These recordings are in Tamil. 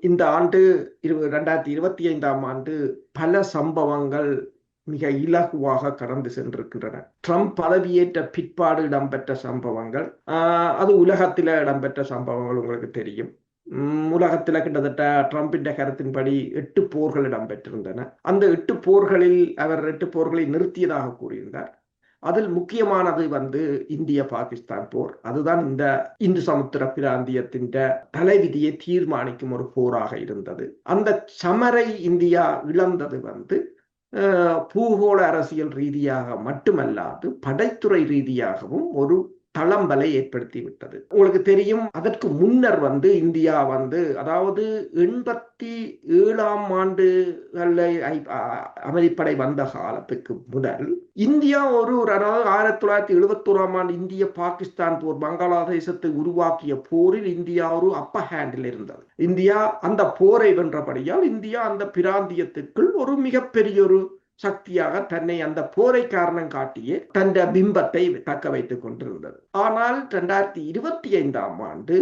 இந்த ஆண்டு 2025ஆம் ஆண்டு பல சம்பவங்கள் மிக இலகுவாக கடந்து சென்றிருக்கின்றன. ட்ரம்ப் பதவியேற்ற பிற்பாடு இடம்பெற்ற சம்பவங்கள், அது உலகத்தில் இடம்பெற்ற சம்பவங்கள் உங்களுக்கு தெரியும். உலகத்தில் கிட்டத்தட்ட ட்ரம்பின் கருத்தின்படி 8 போர்கள் இடம்பெற்றிருந்தன. அந்த 8 போர்களில் அவர் 8 போர்களை நிறுத்தியதாக கூறியிருந்தார். அதில் முக்கியமானது இந்திய பாகிஸ்தான் போர். அதுதான் இந்த இந்து சமுத்திர பிராந்தியத்தின் தலைவிதியை தீர்மானிக்கும் ஒரு போராக இருந்தது. அந்த சமரை இந்தியா இழந்தது பூகோள அரசியல் ரீதியாக மட்டுமல்லாது படைத்துறை ரீதியாகவும் ஒரு தளம்பலை ஏற்படுத்தி விட்டது. உங்களுக்கு தெரியும், அதற்கு முன்னர் இந்தியா அதாவது 87ஆம் ஆண்டுகள் அமைதிப்படை வந்த காலத்துக்கு முதல் இந்தியா ஒரு 1971ஆம் ஆண்டு இந்திய பாகிஸ்தான் போர், பங்களாதேசத்தை உருவாக்கிய போரில் இந்தியா ஒரு அப்பர் ஹேண்டில் இருந்தது. இந்தியா அந்த போரை வென்றபடியால் இந்தியா அந்த பிராந்தியத்துக்குள் ஒரு மிகப்பெரிய ஒரு சக்தியாக தன்னை அந்த போரை காரணம் காட்டியே தன் பிம்பத்தை தக்க வைத்துக் கொண்டிருந்தது. ஆனால் 2025ஆம் ஆண்டு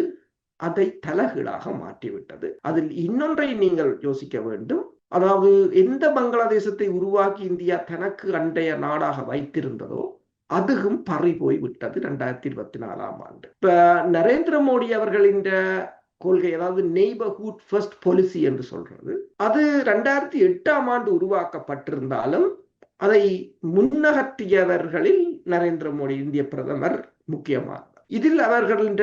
அதை தலைகீழாக மாற்றிவிட்டது. அதில் இன்னொன்றை நீங்கள் யோசிக்க வேண்டும். அதாவது எந்த பங்களாதேசத்தை உருவாக்கி இந்தியா தனக்கு அண்டைய நாடாக வைத்திருந்ததோ அதுவும் பறி போய் விட்டது 2024ஆம் ஆண்டு. இப்ப நரேந்திர மோடி அவர்களின் கொள்கை, அதாவது நெய்பர்ஹுட் ஃபர்ஸ்ட் பாலிசி என்று சொல்றது, அது 2008ஆம் ஆண்டு உருவாக்கப்பட்டிருந்தாலும் அதை முன்னகற்றியவர்களில் நரேந்திர மோடி இந்திய பிரதமர் முக்கியமானவர். இதில் அவர்களின்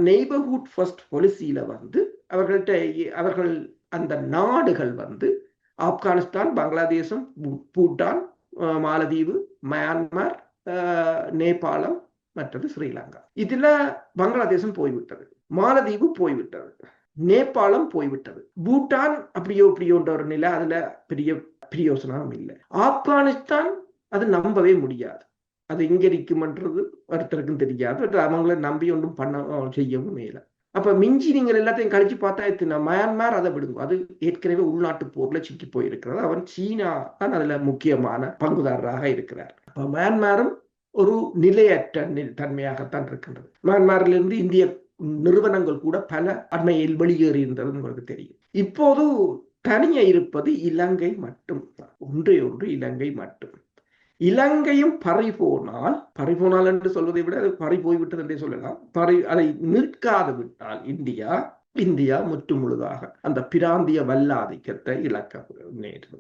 நெய்பர்ஹுட் ஃபர்ஸ்ட் பாலிசியில அவர்கள் அந்த நாடுகள் ஆப்கானிஸ்தான், பங்களாதேசம், பூட்டான், மாலத்தீவு, மியான்மர், நேபாளம், மற்றது ஸ்ரீலங்கா. இதுல பங்களாதேசம் போய்விட்டது, மாலத்தீவு போய்விட்டது, நேபாளம் போய்விட்டது, பூட்டான் அப்படியோன்ற ஒரு நிலை, அதுல பெரிய பிரயோசனம் இல்லை. ஆப்கானிஸ்தான் அது நம்பவே முடியாது, அது எங்க இருக்கும்ன்றது ஒருத்தருக்கும் தெரியாது, அவங்கள நம்பி ஒன்றும் பண்ண செய்யவும் இல்லை. அப்ப மிஞ்சி நீங்கள் எல்லாத்தையும் கழிச்சு பார்த்தா மியான்மர் அதை விடுங்க, அது ஏற்கனவே உள்நாட்டு போர்ல சிக்கி போயிருக்கிறது. அவன் சீனா தான் அதுல முக்கியமான பங்குதாரராக இருக்கிறார். அப்ப மியான்மரும் ஒரு நிலையற்ற தன்மையாகத்தான் இருக்கின்றது. மியான்மரிலிருந்து இந்திய நிறுவனங்கள் கூட பல அண்மையில் வெளியேறி இருந்தது உங்களுக்கு தெரியும். இப்போது தனியே இருப்பது இலங்கை மட்டும், ஒன்றே ஒன்று இலங்கை மட்டும். இலங்கையும் பறிபோனால் என்று சொல்வதை விட அது பறி போய்விட்டது என்றே சொல்லலாம். அதை நிற்காது விட்டால் இந்தியா முற்று முழுதாக அந்த பிராந்திய வல்லாதிக்கத்தை இழக்க நேரும்.